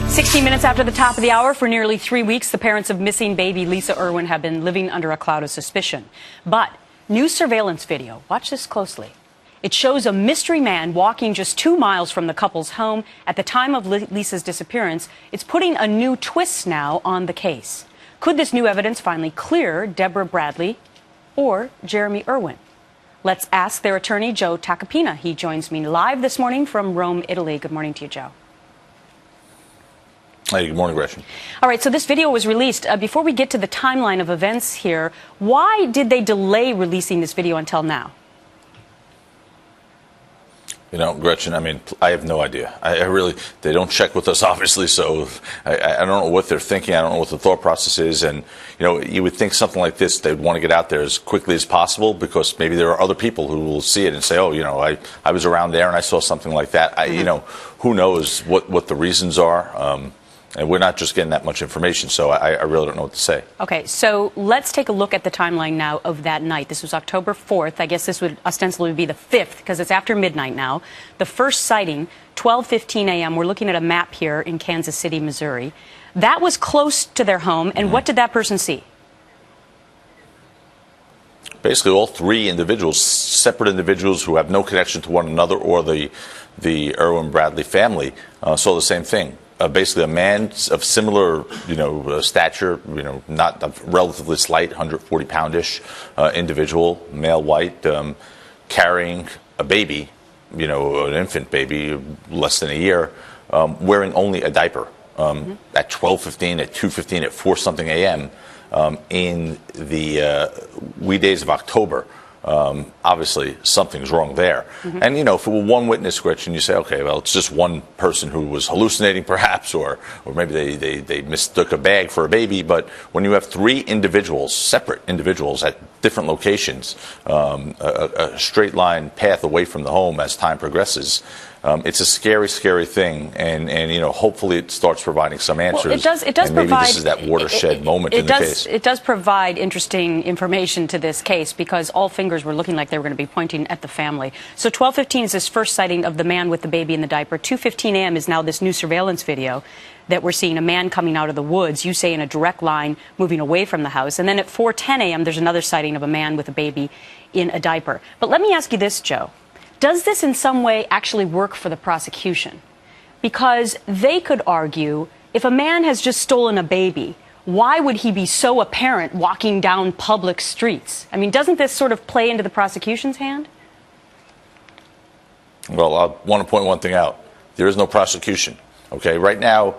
16 minutes after the top of the hour, for nearly 3 weeks, the parents of missing baby Lisa Irwin have been living under a cloud of suspicion. But new surveillance video, watch this closely. It shows a mystery man walking just 2 miles from the couple's home at the time of Lisa's disappearance. It's putting a new twist now on the case. Could this new evidence finally clear Deborah Bradley or Jeremy Irwin? Let's ask their attorney, Joe Tacopina. He joins me live this morning from Rome, Italy. Good morning to you, Joe. Hey, good morning, Gretchen. All right, so this video was released. Before we get to the timeline of events here, why did they delay releasing this video until now? You know, Gretchen, I mean, I have no idea. I really, they don't check with us, obviously, so I don't know what they're thinking. I don't know what the thought process is. And, you know, you would think something like this, they'd want to get out there as quickly as possible because maybe there are other people who will see it and say, oh, you know, I was around there and I saw something like that. You know, who knows what the reasons are. And we're not just getting that much information, so I really don't know what to say. Okay, so let's take a look at the timeline now of that night. This was October 4th. I guess this would ostensibly be the 5th because it's after midnight now. The first sighting, 12:15 a.m. We're looking at a map here in Kansas City, Missouri. That was close to their home, and what did that person see? Basically, all three individuals, separate individuals who have no connection to one another or the Irwin Bradley family, saw the same thing. Basically, a man of similar, stature, not a relatively slight, 140-poundish individual, male, white, carrying a baby, an infant baby, less than a year, wearing only a diaper at 12:15, at 2:15, at 4-something a.m. In the wee days of October. Obviously, something's wrong there. And, if it were one witness, Gretchen, you say, okay, well, it's just one person who was hallucinating, perhaps, or maybe they mistook a bag for a baby. But when you have three individuals, separate individuals at different locations, a straight line path away from the home as time progresses, it's a scary, scary thing, and hopefully it starts providing some answers. Well, it does and maybe provide, this is that watershed moment in the case. It does provide interesting information to this case because all fingers were looking like they were going to be pointing at the family. So 12:15 is this first sighting of the man with the baby in the diaper. 2:15 a.m. is now this new surveillance video that we're seeing a man coming out of the woods, you say in a direct line, moving away from the house. And then at 4:10 a.m. there's another sighting of a man with a baby in a diaper. But let me ask you this, Joe. Does this in some way actually work for the prosecution? Because they could argue, if a man has just stolen a baby, why would he be so apparent walking down public streets? I mean, doesn't this sort of play into the prosecution's hand? Well, I want to point one thing out. There is no prosecution. Okay, right now,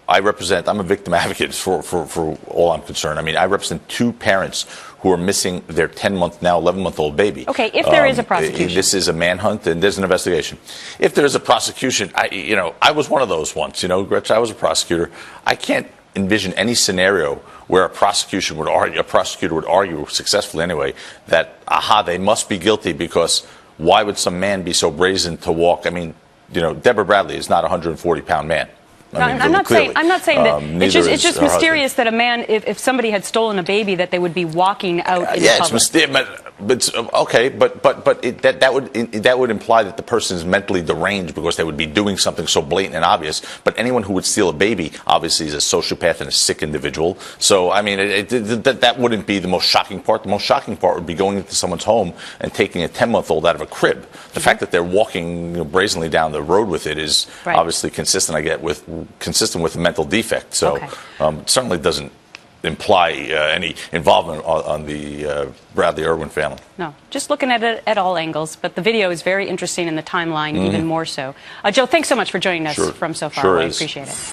I'm a victim advocate for all I'm concerned. I mean, I represent two parents who are missing their 10-month, now 11-month-old baby. Okay, if there is a prosecution. This is a manhunt and there's an investigation. If there is a prosecution, I was one of those once, Gretchen, I was a prosecutor. I can't envision any scenario where a prosecutor would argue successfully anyway, that, they must be guilty because why would some man be so brazen to walk? I mean, Deborah Bradley is not a 140-pound man. I'm not saying that. It's just mysterious that a man, if somebody had stolen a baby, that they would be walking out in public. It's mysterious. But okay, but that would imply that the person is mentally deranged because they would be doing something so blatant and obvious. But anyone who would steal a baby obviously is a sociopath and a sick individual. So I mean, that wouldn't be the most shocking part. The most shocking part would be going into someone's home and taking a 10-month-old out of a crib. The fact that they're walking brazenly down the road with it is obviously consistent. Consistent with a mental defect. So it certainly doesn't imply any involvement on the Bradley Irwin family. No, just looking at it at all angles. But the video is very interesting and the timeline even more so. Joe, thanks so much for joining us from so far away. I appreciate it.